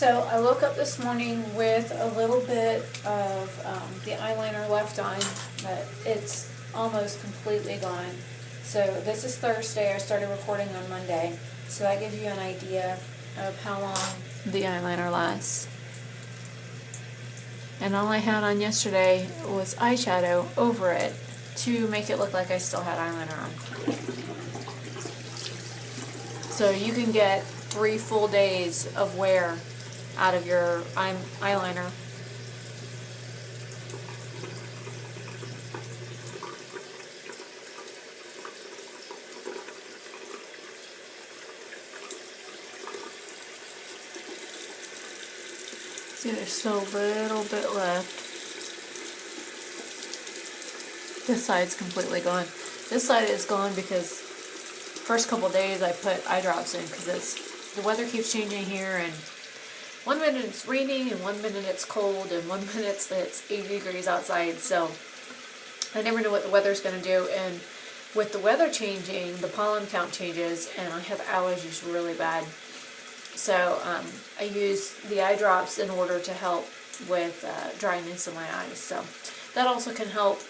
So I woke up this morning with a little bit of the eyeliner left on, but it's almost completely gone. So this is Thursday. I started recording on Monday. So that gives you an idea of how long the eyeliner lasts. And all I had on yesterday was eyeshadow over it to make it look like I still had eyeliner on. So you can get 3 full days of wear out of your eyeliner. See, there's still a little bit left. This side's completely gone. This side is gone because first couple days I put eye drops in because the weather keeps changing here, and one minute it's raining and one minute it's cold and one minute it's 80 degrees outside, so I never know what the weather's going to do. And with the weather changing, the pollen count changes, and I have allergies really bad. So I use the eye drops in order to help with dryness in my eyes. So that also can help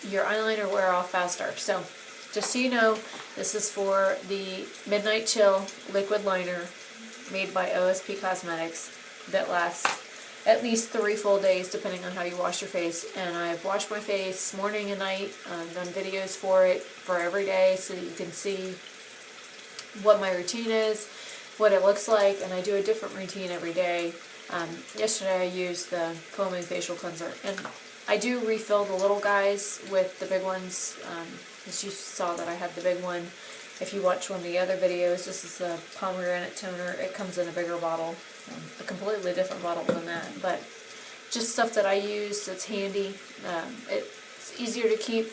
your eyeliner wear off faster. So just so you know, this is for the Midnight Chill liquid liner made by OSP Cosmetics that lasts at least 3 full days depending on how you wash your face. And I've washed my face morning and night. I've done videos for it for every day so that you can see what my routine is, what it looks like, and I do a different routine every day. Yesterday I used the foaming facial cleanser, and I do refill the little guys with the big ones. As you saw that I had the big one. If you watch one of the other videos, this is the pomegranate toner. It comes in a bigger bottle, a completely different bottle than that, but just stuff that I use that's handy. It's easier to keep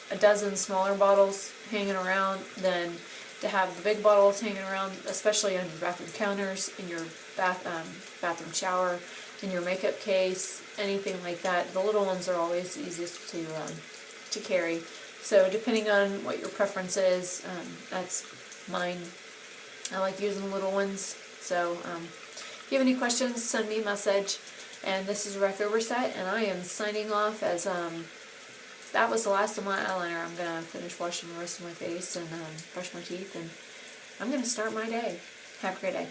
a dozen smaller bottles hanging around than to have the big bottles hanging around, especially on your bathroom counters, in your bathroom shower, in your makeup case, anything like that. The little ones are always easiest to carry. So depending on what your preference is, that's mine. I like using the little ones. So if you have any questions, send me a message. And this is Rebecca Overset, and I am signing off as that was the last of my eyeliner. I'm going to finish washing the rest of my face and brush my teeth, and I'm going to start my day. Have a great day.